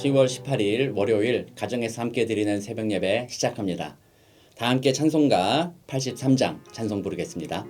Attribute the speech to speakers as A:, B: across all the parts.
A: 10월 18일 월요일 가정에서 함께 드리는 새벽 예배 시작합니다. 다 함께 찬송가 83장 찬송 부르겠습니다.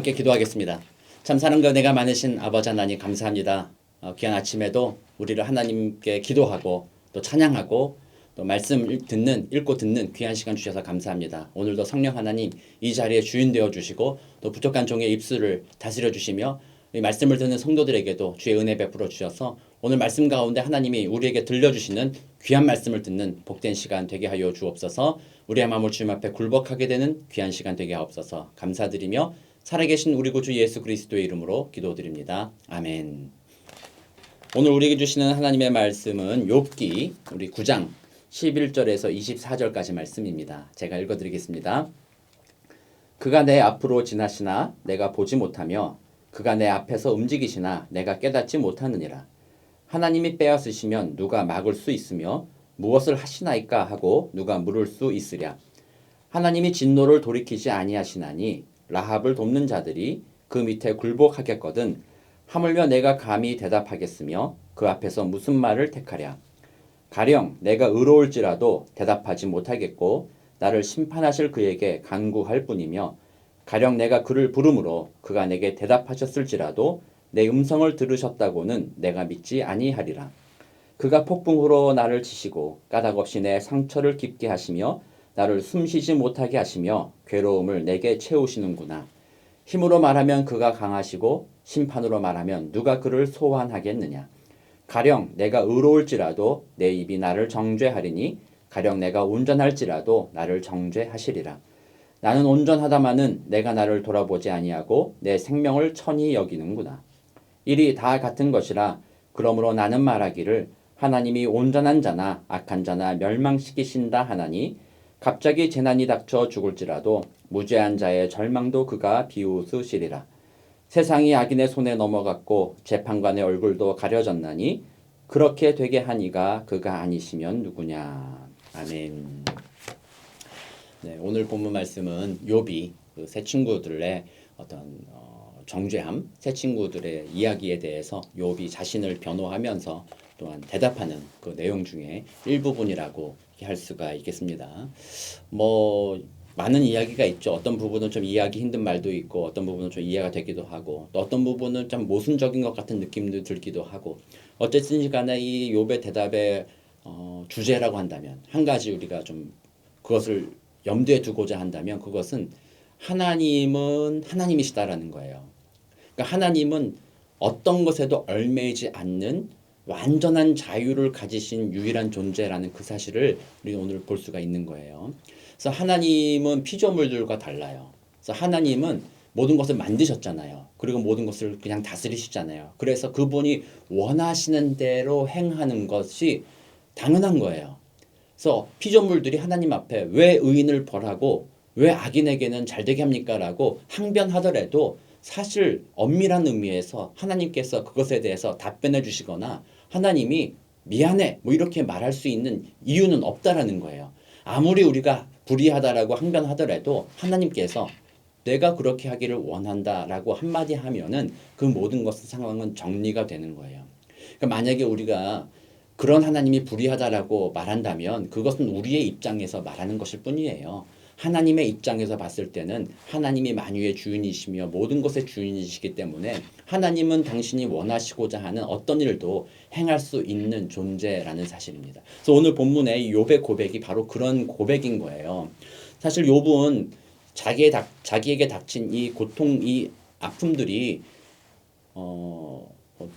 A: 함께 기도하겠습니다. 참 사랑과 은혜가 많으신 아버지 하나님 감사합니다. 귀한 아침에도 우리를 하나님께 기도하고 또 찬양하고 또 말씀 읽고 듣는 귀한 시간 주셔서 감사합니다. 오늘도 성령 하나님 이 자리에 주인 되어 주시고 또 부족한 종의 입술을 다스려 주시며 이 말씀을 듣는 성도들에게도 주의 은혜 베풀어 주셔서 오늘 말씀 가운데 하나님이 우리에게 들려주시는 귀한 말씀을 듣는 복된 시간 되게 하여 주옵소서. 우리의 마음을 주님 앞에 굴복하게 되는 귀한 시간 되게 하옵소서. 감사드리며 살아계신 우리 구주 예수 그리스도의 이름으로 기도드립니다. 아멘. 오늘 우리에게 주시는 하나님의 말씀은 욥기 우리 9장 11절에서 24절까지 말씀입니다. 제가 읽어드리겠습니다. 그가 내 앞으로 지나시나 내가 보지 못하며 그가 내 앞에서 움직이시나 내가 깨닫지 못하느니라. 하나님이 빼앗으시면 누가 막을 수 있으며 무엇을 하시나이까 하고 누가 물을 수 있으랴. 하나님이 진노를 돌이키지 아니하시나니 라합을 돕는 자들이 그 밑에 굴복하겠거든 하물며 내가 감히 대답하겠으며 그 앞에서 무슨 말을 택하랴. 가령 내가 의로울지라도 대답하지 못하겠고 나를 심판하실 그에게 간구할 뿐이며 가령 내가 그를 부름으로 그가 내게 대답하셨을지라도 내 음성을 들으셨다고는 내가 믿지 아니하리라. 그가 폭풍으로 나를 치시고 까닭없이 내 상처를 깊게 하시며 나를 숨쉬지 못하게 하시며 괴로움을 내게 채우시는구나. 힘으로 말하면 그가 강하시고 심판으로 말하면 누가 그를 소환하겠느냐. 가령 내가 의로울지라도 내 입이 나를 정죄하리니 가령 내가 온전할지라도 나를 정죄하시리라. 나는 온전하다마는 내가 나를 돌아보지 아니하고 내 생명을 천히 여기는구나. 일이 다 같은 것이라 그러므로 나는 말하기를 하나님이 온전한 자나 악한 자나 멸망시키신다 하나니 갑자기 재난이 닥쳐 죽을지라도 무죄한 자의 절망도 그가 비웃으시리라. 세상이 악인의 손에 넘어갔고 재판관의 얼굴도 가려졌나니 그렇게 되게 하니가 그가 아니시면 누구냐. 아멘. 네, 오늘 본문 말씀은 욥이 그 세 친구들의 어떤 정죄함, 세 친구들의 이야기에 대해서 욥이 자신을 변호하면서 또한 대답하는 그 내용 중에 일부분이라고 할 수가 있겠습니다. 뭐 많은 이야기가 있죠. 어떤 부분은 좀 이해하기 힘든 말도 있고 어떤 부분은 좀 이해가 되기도 하고 또 어떤 부분은 좀 모순적인 것 같은 느낌도 들기도 하고 어쨌든 간에 이 욥의 대답의 주제라고 한다면 한 가지 우리가 좀 그것을 염두에 두고자 한다면 그것은 하나님은 하나님이시다라는 거예요. 그러니까 하나님은 어떤 것에도 얽매이지 않는 완전한 자유를 가지신 유일한 존재라는 그 사실을 우리 오늘 볼 수가 있는 거예요. 그래서 하나님은 피조물들과 달라요. 그래서 하나님은 모든 것을 만드셨잖아요. 그리고 모든 것을 그냥 다스리시잖아요. 그래서 그분이 원하시는 대로 행하는 것이 당연한 거예요. 그래서 피조물들이 하나님 앞에 왜 의인을 벌하고 왜 악인에게는 잘되게 합니까? 라고 항변하더라도 사실 엄밀한 의미에서 하나님께서 그것에 대해서 답변해 주시거나 하나님이 미안해 뭐 이렇게 말할 수 있는 이유는 없다라는 거예요. 아무리 우리가 불의하다라고 항변하더라도 하나님께서 내가 그렇게 하기를 원한다라고 한마디 하면은 그 모든 것의 상황은 정리가 되는 거예요. 그러니까 만약에 우리가 그런 하나님이 불의하다라고 말한다면 그것은 우리의 입장에서 말하는 것일 뿐이에요. 하나님의 입장에서 봤을 때는 하나님이 만유의 주인이시며 모든 것의 주인이시기 때문에 하나님은 당신이 원하시고자 하는 어떤 일도 행할 수 있는 존재라는 사실입니다. 그래서 오늘 본문의 욥의 고백이 바로 그런 고백인 거예요. 사실 욥은 자기에게 닥친 이 고통, 이 아픔들이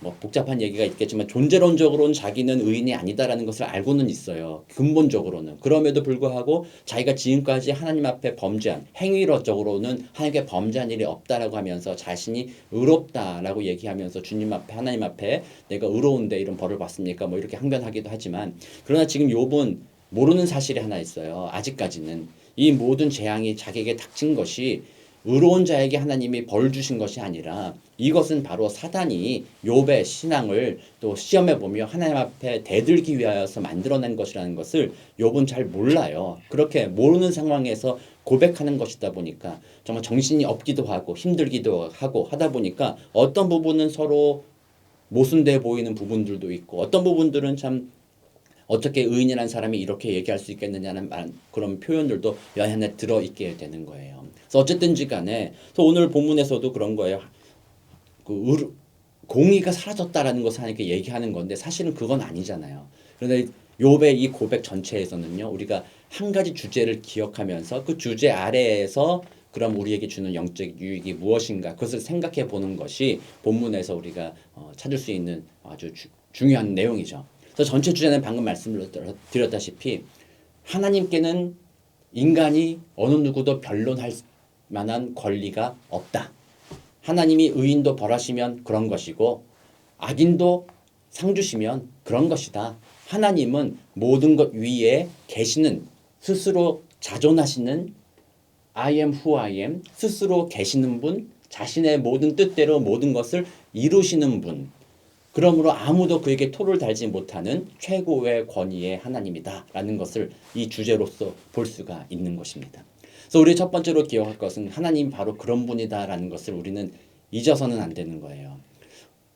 A: 뭐 복잡한 얘기가 있겠지만 존재론적으로는 자기는 의인이 아니다라는 것을 알고는 있어요. 근본적으로는. 그럼에도 불구하고 자기가 지금까지 하나님 앞에 범죄한 행위적으로는 하나님께 범죄한 일이 없다라고 하면서 자신이 의롭다라고 얘기하면서 주님 앞에 하나님 앞에 내가 의로운데 이런 벌을 받습니까? 뭐 이렇게 항변하기도 하지만 그러나 지금 욥은 모르는 사실이 하나 있어요. 아직까지는 이 모든 재앙이 자기에게 닥친 것이 의로운 자에게 하나님이 벌 주신 것이 아니라 이것은 바로 사단이 욥의 신앙을 또 시험해 보며 하나님 앞에 대들기 위하여서 만들어낸 것이라는 것을 욥은 잘 몰라요. 그렇게 모르는 상황에서 고백하는 것이다 보니까 정말 정신이 없기도 하고 힘들기도 하고 하다 보니까 어떤 부분은 서로 모순돼 보이는 부분들도 있고 어떤 부분들은 참 어떻게 의인이라는 사람이 이렇게 얘기할 수 있겠느냐는 그런 표현들도 연안에 들어있게 되는 거예요. 그래서 어쨌든지 간에 오늘 본문에서도 그런 거예요. 공의가 사라졌다라는 것을 하나님께 얘기하는 건데 사실은 그건 아니잖아요. 그런데 욥의 이 고백 전체에서는요. 우리가 한 가지 주제를 기억하면서 그 주제 아래에서 그럼 우리에게 주는 영적 유익이 무엇인가 그것을 생각해 보는 것이 본문에서 우리가 찾을 수 있는 아주 중요한 내용이죠. 그래서 전체 주제는 방금 말씀을 드렸다시피 하나님께는 인간이 어느 누구도 변론할 만한 권리가 없다. 하나님이 의인도 벌하시면 그런 것이고 악인도 상 주시면 그런 것이다. 하나님은 모든 것 위에 계시는 스스로 자존하시는 I am who I am 스스로 계시는 분 자신의 모든 뜻대로 모든 것을 이루시는 분 그러므로 아무도 그에게 토를 달지 못하는 최고의 권위의 하나님이다라는 것을 이 주제로서 볼 수가 있는 것입니다. 그래서 우리 첫 번째로 기억할 것은 하나님이 바로 그런 분이다라는 것을 우리는 잊어서는 안 되는 거예요.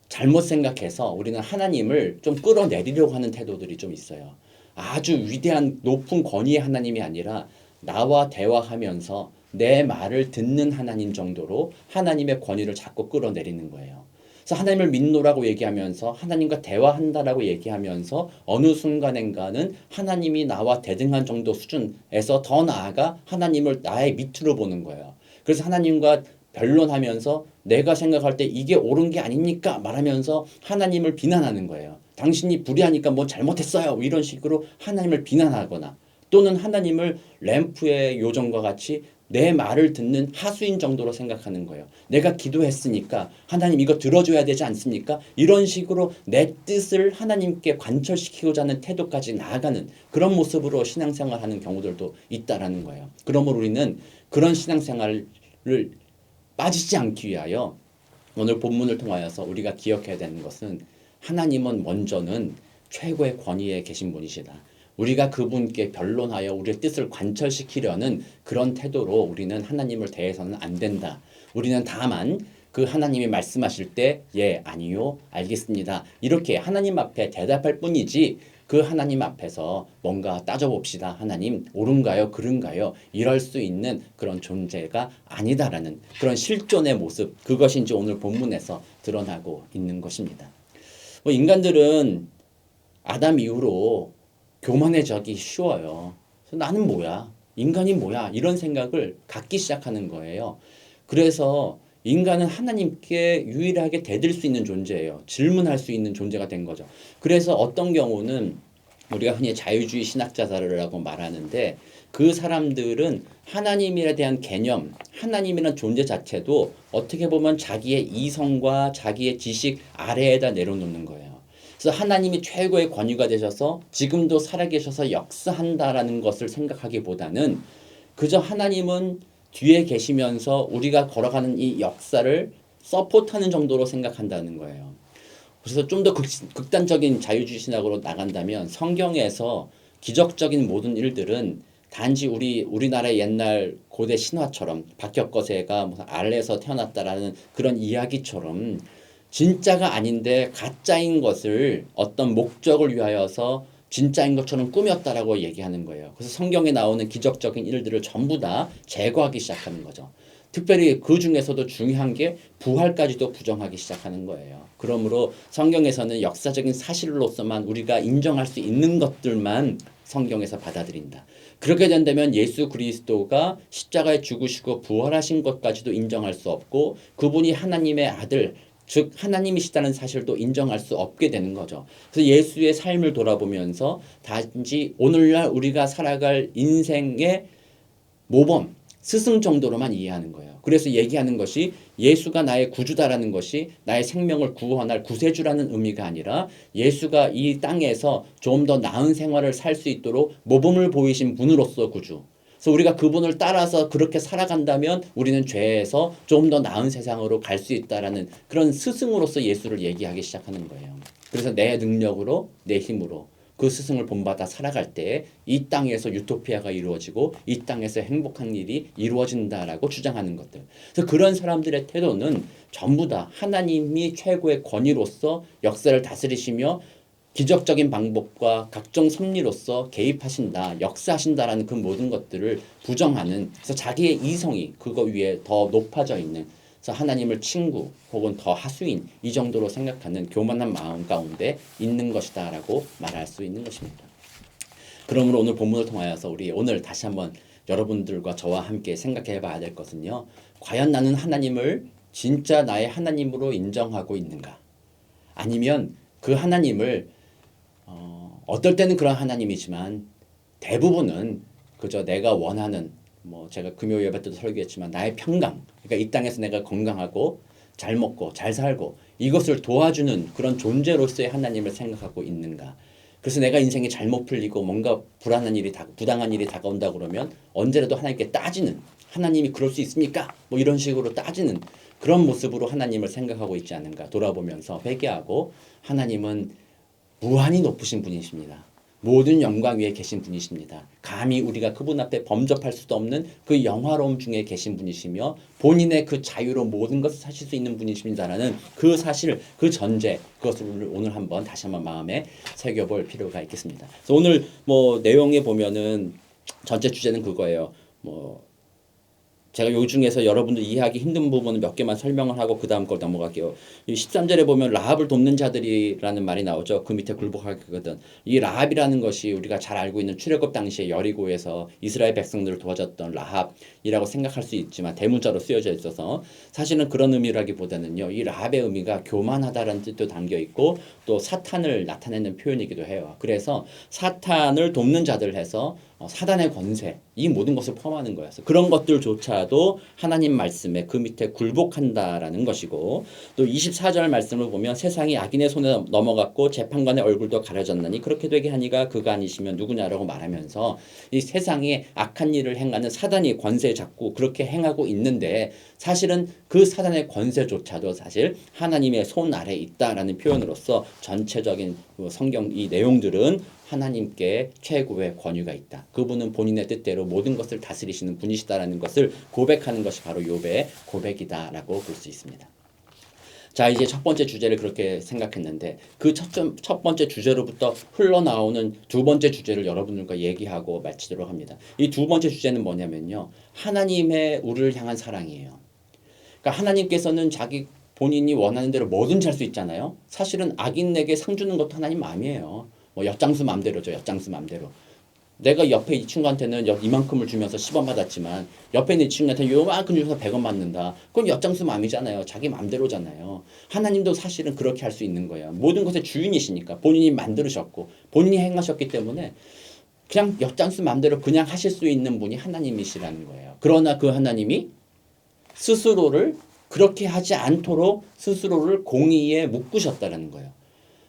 A: 잘못 생각해서 우리는 하나님을 좀 끌어내리려고 하는 태도들이 좀 있어요. 아주 위대한 높은 권위의 하나님이 아니라 나와 대화하면서 내 말을 듣는 하나님 정도로 하나님의 권위를 자꾸 끌어내리는 거예요. 그래서 하나님을 믿노라고 얘기하면서 하나님과 대화한다라고 얘기하면서 어느 순간인가는 하나님이 나와 대등한 정도 수준에서 더 나아가 하나님을 나의 밑으로 보는 거예요. 그래서 하나님과 변론하면서 내가 생각할 때 이게 옳은 게 아닙니까? 말하면서 하나님을 비난하는 거예요. 당신이 불의하니까 뭐 잘못했어요. 이런 식으로 하나님을 비난하거나 또는 하나님을 램프의 요정과 같이 내 말을 듣는 하수인 정도로 생각하는 거예요. 내가 기도했으니까 하나님 이거 들어줘야 되지 않습니까? 이런 식으로 내 뜻을 하나님께 관철시키고자 하는 태도까지 나아가는 그런 모습으로 신앙생활하는 경우들도 있다라는 거예요. 그러므로 우리는 그런 신앙생활을 빠지지 않기 위하여 오늘 본문을 통하여서 우리가 기억해야 되는 것은 하나님은 먼저는 최고의 권위에 계신 분이시다. 우리가 그분께 변론하여 우리의 뜻을 관철시키려는 그런 태도로 우리는 하나님을 대해서는 안 된다. 우리는 다만 그 하나님이 말씀하실 때 예, 아니요, 알겠습니다. 이렇게 하나님 앞에 대답할 뿐이지 그 하나님 앞에서 뭔가 따져봅시다. 하나님 옳은가요? 그른가요? 이럴 수 있는 그런 존재가 아니다라는 그런 실존의 모습, 그것이 이제 오늘 본문에서 드러나고 있는 것입니다. 인간들은 아담 이후로 교만해지기 쉬워요. 나는 뭐야? 인간이 뭐야? 이런 생각을 갖기 시작하는 거예요. 그래서 인간은 하나님께 유일하게 대들 수 있는 존재예요. 질문할 수 있는 존재가 된 거죠. 그래서 어떤 경우는 우리가 흔히 자유주의 신학자들이라고 말하는데 그 사람들은 하나님에 대한 개념, 하나님이라는 존재 자체도 어떻게 보면 자기의 이성과 자기의 지식 아래에다 내려놓는 거예요. 그래서 하나님이 최고의 권위가 되셔서 지금도 살아계셔서 역사한다라는 것을 생각하기보다는 그저 하나님은 뒤에 계시면서 우리가 걸어가는 이 역사를 서포트하는 정도로 생각한다는 거예요. 그래서 좀 더 극단적인 자유주의 신학으로 나간다면 성경에서 기적적인 모든 일들은 단지 우리나라의 옛날 고대 신화처럼 박혁거세가 무슨 알에서 태어났다라는 그런 이야기처럼 진짜가 아닌데 가짜인 것을 어떤 목적을 위하여서 진짜인 것처럼 꾸몄다라고 얘기하는 거예요. 그래서 성경에 나오는 기적적인 일들을 전부 다 제거하기 시작하는 거죠. 특별히 그 중에서도 중요한 게 부활까지도 부정하기 시작하는 거예요. 그러므로 성경에서는 역사적인 사실로서만 우리가 인정할 수 있는 것들만 성경에서 받아들인다. 그렇게 된다면 예수 그리스도가 십자가에 죽으시고 부활하신 것까지도 인정할 수 없고 그분이 하나님의 아들 즉 하나님이시다는 사실도 인정할 수 없게 되는 거죠. 그래서 예수의 삶을 돌아보면서 단지 오늘날 우리가 살아갈 인생의 모범, 스승 정도로만 이해하는 거예요. 그래서 얘기하는 것이 예수가 나의 구주다라는 것이 나의 생명을 구원할 구세주라는 의미가 아니라 예수가 이 땅에서 좀 더 나은 생활을 살 수 있도록 모범을 보이신 분으로서 구주. 그래서 우리가 그분을 따라서 그렇게 살아간다면 우리는 죄에서 좀 더 나은 세상으로 갈 수 있다라는 그런 스승으로서 예수를 얘기하기 시작하는 거예요. 그래서 내 능력으로, 내 힘으로 그 스승을 본받아 살아갈 때 이 땅에서 유토피아가 이루어지고 이 땅에서 행복한 일이 이루어진다라고 주장하는 것들. 그래서 그런 사람들의 태도는 전부 다 하나님이 최고의 권위로서 역사를 다스리시며 기적적인 방법과 각종 섭리로서 개입하신다, 역사하신다라는 그 모든 것들을 부정하는 그래서 자기의 이성이 그거 위에 더 높아져 있는 그래서 하나님을 친구 혹은 더 하수인 이 정도로 생각하는 교만한 마음 가운데 있는 것이다라고 말할 수 있는 것입니다. 그러므로 오늘 본문을 통하여서 우리 오늘 다시 한번 여러분들과 저와 함께 생각해 봐야 될 것은요. 과연 나는 하나님을 진짜 나의 하나님으로 인정하고 있는가? 아니면 그 하나님을 어떨 때는 그런 하나님이지만 대부분은 그저 내가 원하는 제가 금요 예배 때도 설교했지만 나의 평강 그러니까 이 땅에서 내가 건강하고 잘 먹고 잘 살고 이것을 도와주는 그런 존재로서의 하나님을 생각하고 있는가. 그래서 내가 인생이 잘못 풀리고 뭔가 부당한 일이 다가온다 그러면 언제라도 하나님께 따지는 하나님이 그럴 수 있습니까? 이런 식으로 따지는 그런 모습으로 하나님을 생각하고 있지 않은가 돌아보면서 회개하고 하나님은 무한히 높으신 분이십니다. 모든 영광 위에 계신 분이십니다. 감히 우리가 그분 앞에 범접할 수도 없는 그 영화로움 중에 계신 분이시며 본인의 그 자유로 모든 것을 사실 수 있는 분이십니다라는 그 사실, 그 전제 그것을 오늘 다시 한번 마음에 새겨볼 필요가 있겠습니다. 그래서 오늘 내용에 보면은 전체 주제는 그거예요. 제가 요 중에서 여러분들 이해하기 힘든 부분은 몇 개만 설명을 하고 그 다음 걸 넘어갈게요. 이 13절에 보면 라합을 돕는 자들이라는 말이 나오죠. 그 밑에 굴복하거든. 이 라합이라는 것이 우리가 잘 알고 있는 출애굽 당시에 여리고에서 이스라엘 백성들을 도와줬던 라합이라고 생각할 수 있지만 대문자로 쓰여져 있어서 사실은 그런 의미라기보다는요. 이 라합의 의미가 교만하다라는 뜻도 담겨 있고 또 사탄을 나타내는 표현이기도 해요. 그래서 사탄을 돕는 자들 해서 사단의 권세, 이 모든 것을 포함하는 거였어요. 그런 것들조차도 하나님 말씀에 그 밑에 굴복한다라는 것이고, 또 24절 말씀을 보면 세상이 악인의 손에 넘어갔고 재판관의 얼굴도 가려졌나니 그렇게 되게 하니가 그가 아니시면 누구냐라고 말하면서 이 세상에 악한 일을 행하는 사단이 권세 잡고 그렇게 행하고 있는데, 사실은 그 사단의 권세조차도 사실 하나님의 손 아래에 있다라는 표현으로서 전체적인 성경 이 내용들은 하나님께 최고의 권위가 있다. 그분은 본인의 뜻대로 모든 것을 다스리시는 분이시다라는 것을 고백하는 것이 바로 욥의 고백이다라고 볼 수 있습니다. 자, 이제 첫 번째 주제를 그렇게 생각했는데 그 첫 번째 주제로부터 흘러나오는 두 번째 주제를 여러분들과 얘기하고 마치도록 합니다. 이 두 번째 주제는 뭐냐면요, 하나님의 우리를 향한 사랑이에요. 그러니까 하나님께서는 자기 본인이 원하는 대로 뭐든지 할 수 있잖아요. 사실은 악인에게 상 주는 것도 하나님 마음이에요. 뭐 엿장수 맘대로죠. 엿장수 맘대로. 내가 옆에 이 친구한테는 이만큼을 주면서 10원 받았지만 옆에 있는 이 친구한테 요만큼 주면서 100원 받는다. 그건 엿장수 맘이잖아요. 자기 맘대로잖아요. 하나님도 사실은 그렇게 할 수 있는 거예요. 모든 것의 주인이시니까 본인이 만들으셨고 본인이 행하셨기 때문에 그냥 엿장수 맘대로 그냥 하실 수 있는 분이 하나님이시라는 거예요. 그러나 그 하나님이 스스로를 그렇게 하지 않도록 스스로를 공의에 묶으셨다는 거예요.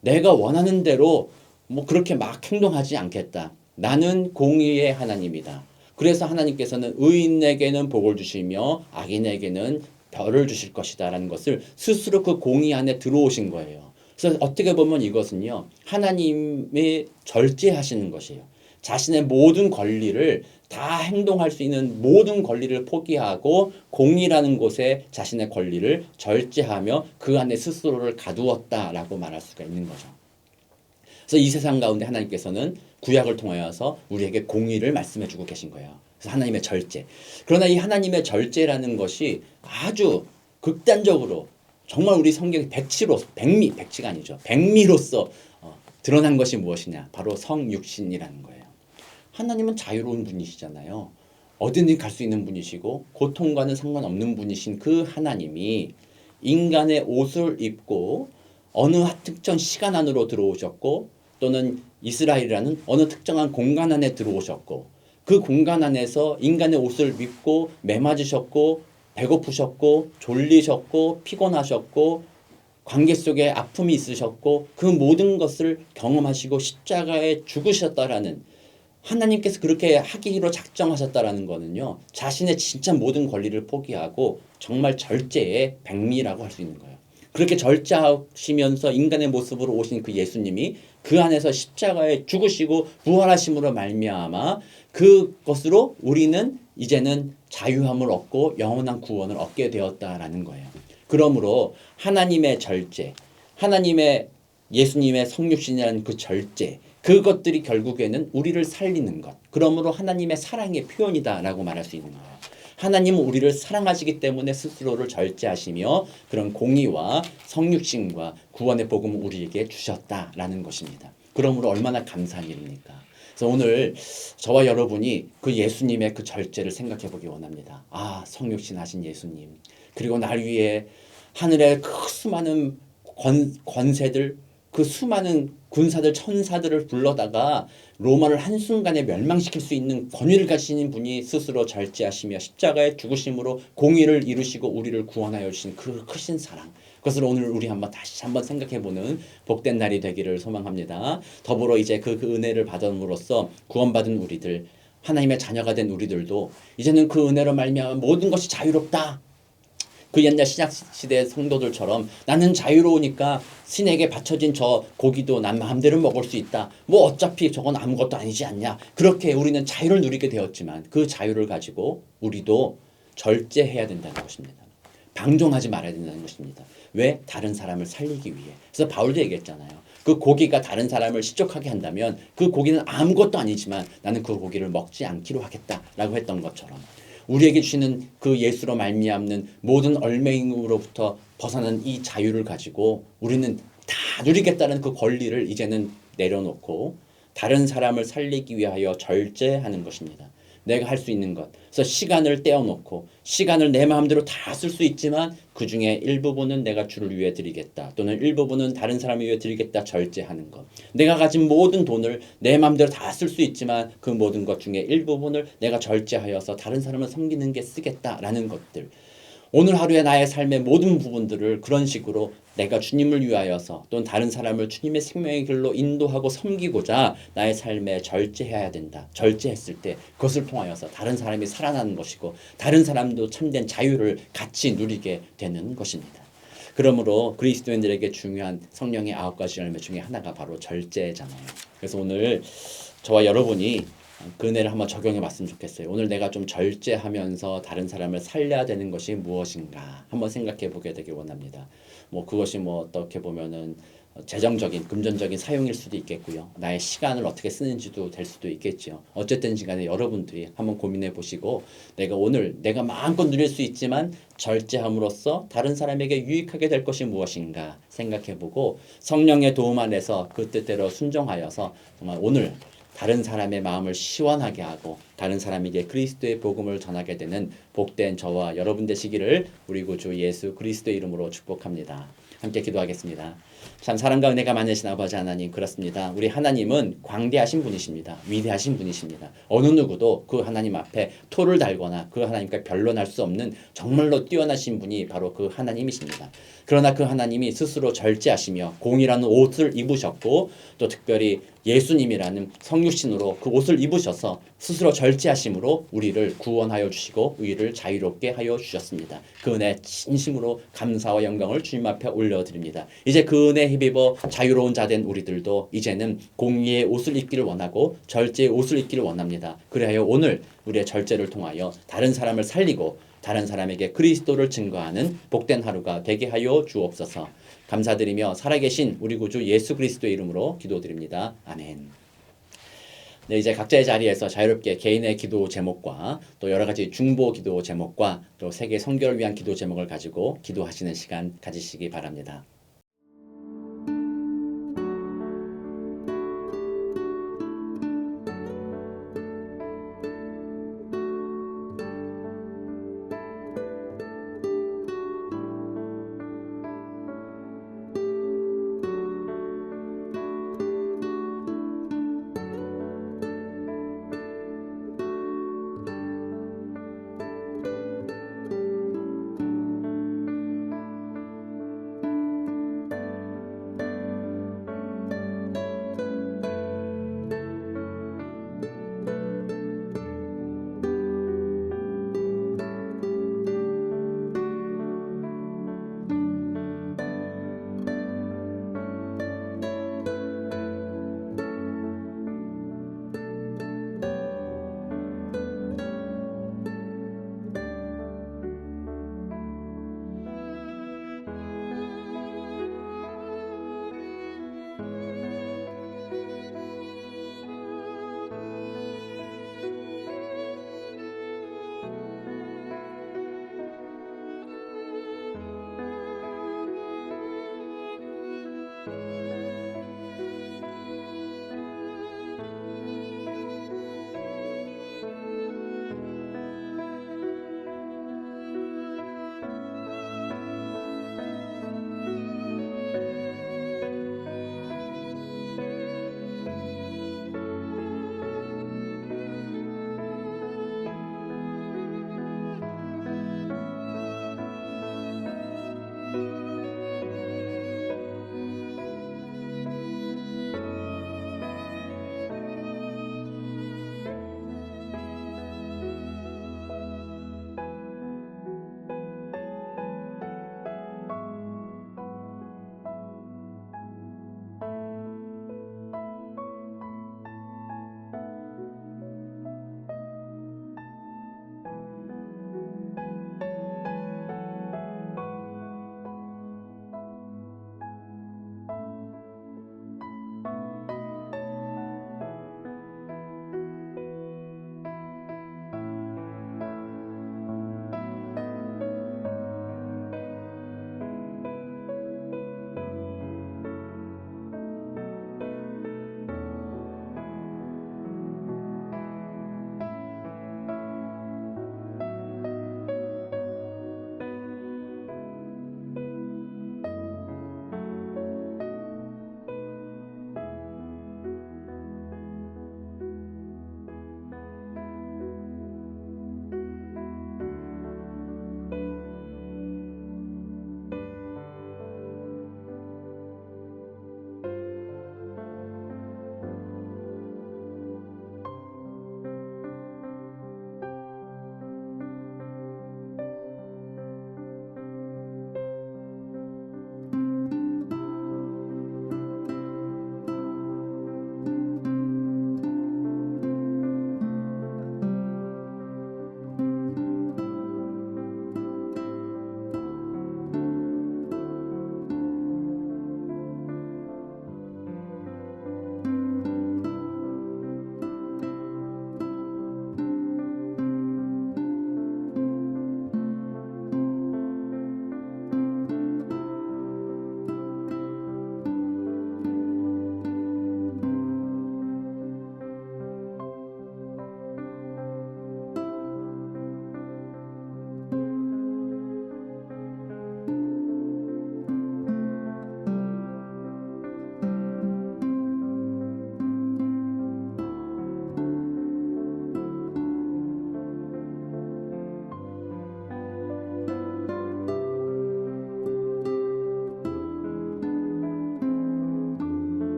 A: 내가 원하는 대로 뭐 그렇게 막 행동하지 않겠다. 나는 공의의 하나님이다. 그래서 하나님께서는 의인에게는 복을 주시며 악인에게는 벌을 주실 것이다 라는 것을 스스로 그 공의 안에 들어오신 거예요. 그래서 어떻게 보면 이것은요, 하나님이 절제하시는 것이에요. 자신의 모든 권리를 다 행동할 수 있는 모든 권리를 포기하고 공의라는 곳에 자신의 권리를 절제하며 그 안에 스스로를 가두었다라고 말할 수가 있는 거죠. 그래서 이 세상 가운데 하나님께서는 구약을 통하여서 우리에게 공의를 말씀해 주고 계신 거예요. 그래서 하나님의 절제. 그러나 이 하나님의 절제라는 것이 아주 극단적으로 정말 우리 성경의 백치가 아니죠. 백미로서 드러난 것이 무엇이냐? 바로 성육신이라는 거예요. 하나님은 자유로운 분이시잖아요. 어디든지 갈 수 있는 분이시고 고통과는 상관없는 분이신 그 하나님이 인간의 옷을 입고 어느 특정 시간 안으로 들어오셨고 또는 이스라엘이라는 어느 특정한 공간 안에 들어오셨고 그 공간 안에서 인간의 옷을 입고 매맞으셨고 배고프셨고 졸리셨고 피곤하셨고 관계 속에 아픔이 있으셨고 그 모든 것을 경험하시고 십자가에 죽으셨다라는, 하나님께서 그렇게 하기로 작정하셨다라는 거는요, 자신의 진짜 모든 권리를 포기하고 정말 절제의 백미라고 할 수 있는 거예요. 그렇게 절제하시면서 인간의 모습으로 오신 그 예수님이 그 안에서 십자가에 죽으시고 부활하심으로 말미암아 그것으로 우리는 이제는 자유함을 얻고 영원한 구원을 얻게 되었다라는 거예요. 그러므로 하나님의 절제, 하나님의 예수님의 성육신이라는 그 절제, 그것들이 결국에는 우리를 살리는 것, 그러므로 하나님의 사랑의 표현이다라고 말할 수 있는 거예요. 하나님은 우리를 사랑하시기 때문에 스스로를 절제하시며 그런 공의와 성육신과 구원의 복음을 우리에게 주셨다라는 것입니다. 그러므로 얼마나 감사한 일입니까? 그래서 오늘 저와 여러분이 그 예수님의 그 절제를 생각해 보기 원합니다. 아, 성육신 하신 예수님, 그리고 날 위해 하늘의 그 수많은 권세들, 그 수많은 군사들, 천사들을 불러다가 로마를 한순간에 멸망시킬 수 있는 권위를 가지신 분이 스스로 절제하시며 십자가의 죽으심으로 공의를 이루시고 우리를 구원하여 주신 그 크신 사랑, 그것을 오늘 우리 다시 한번 생각해보는 복된 날이 되기를 소망합니다. 더불어 이제 그 은혜를 받음으로써 구원받은 우리들, 하나님의 자녀가 된 우리들도 이제는 그 은혜로 말미암아 모든 것이 자유롭다. 그 옛날 신약시대 성도들처럼 나는 자유로우니까 신에게 바쳐진 저 고기도 난 마음대로 먹을 수 있다. 뭐 어차피 저건 아무것도 아니지 않냐. 그렇게 우리는 자유를 누리게 되었지만 그 자유를 가지고 우리도 절제해야 된다는 것입니다. 방종하지 말아야 된다는 것입니다. 왜? 다른 사람을 살리기 위해. 그래서 바울도 얘기했잖아요. 그 고기가 다른 사람을 시족하게 한다면 그 고기는 아무것도 아니지만 나는 그 고기를 먹지 않기로 하겠다라고 했던 것처럼 우리에게 주시는 그 예수로 말미암는 모든 얼매임으로부터 벗어난 이 자유를 가지고 우리는 다 누리겠다는 그 권리를 이제는 내려놓고 다른 사람을 살리기 위하여 절제하는 것입니다. 내가 할 수 있는 것. 그래서 시간을 떼어놓고 시간을 내 마음대로 다 쓸 수 있지만 그 중에 일부분은 내가 주를 위해 드리겠다. 또는 일부분은 다른 사람을 위해 드리겠다. 절제하는 것. 내가 가진 모든 돈을 내 마음대로 다 쓸 수 있지만 그 모든 것 중에 일부분을 내가 절제하여서 다른 사람을 섬기는 게 쓰겠다라는 것들. 오늘 하루의 나의 삶의 모든 부분들을 그런 식으로 내가 주님을 위하여서 또는 다른 사람을 주님의 생명의 길로 인도하고 섬기고자 나의 삶에 절제해야 된다. 절제했을 때 그것을 통하여서 다른 사람이 살아나는 것이고 다른 사람도 참된 자유를 같이 누리게 되는 것입니다. 그러므로 그리스도인들에게 중요한 성령의 9가지 열매 중에 하나가 바로 절제잖아요. 그래서 오늘 저와 여러분이 그 은혜를 한번 적용해 봤으면 좋겠어요. 오늘 내가 좀 절제하면서 다른 사람을 살려야 되는 것이 무엇인가 한번 생각해 보게 되길 원합니다. 그것이 어떻게 보면은 재정적인 금전적인 사용일 수도 있겠고요. 나의 시간을 어떻게 쓰는지도 될 수도 있겠죠. 어쨌든 시간에 여러분들이 한번 고민해 보시고 내가 오늘 내가 마음껏 누릴 수 있지만 절제함으로써 다른 사람에게 유익하게 될 것이 무엇인가 생각해 보고 성령의 도움 안에서 그 뜻대로 순종하여서 정말 오늘 다른 사람의 마음을 시원하게 하고 다른 사람에게 그리스도의 복음을 전하게 되는 복된 저와 여러분 되시기를 우리 구주 예수 그리스도의 이름으로 축복합니다. 함께 기도하겠습니다. 참 사랑과 은혜가 많으신 아버지 하나님, 그렇습니다. 우리 하나님은 광대하신 분이십니다. 위대하신 분이십니다. 어느 누구도 그 하나님 앞에 토를 달거나 그 하나님과 변론할 수 없는 정말로 뛰어나신 분이 바로 그 하나님이십니다. 그러나 그 하나님이 스스로 절제하시며 공이라는 옷을 입으셨고 또 특별히 예수님이라는 성육신으로 그 옷을 입으셔서 스스로 절제하심으로 우리를 구원하여 주시고 우리를 자유롭게 하여 주셨습니다. 그 은혜 진심으로 감사와 영광을 주님 앞에 올려드립니다. 이제 그 은혜에 힘입어 자유로운 자 된 우리들도 이제는 공의의 옷을 입기를 원하고 절제의 옷을 입기를 원합니다. 그래야 오늘 우리의 절제를 통하여 다른 사람을 살리고 다른 사람에게 그리스도를 증거하는 복된 하루가 되게 하여 주옵소서. 감사드리며 살아계신 우리 구주 예수 그리스도의 이름으로 기도드립니다. 아멘. 네, 이제 각자의 자리에서 자유롭게 개인의 기도 제목과 또 여러 가지 중보 기도 제목과 또 세계 선교를 위한 기도 제목을 가지고 기도하시는 시간 가지시기 바랍니다.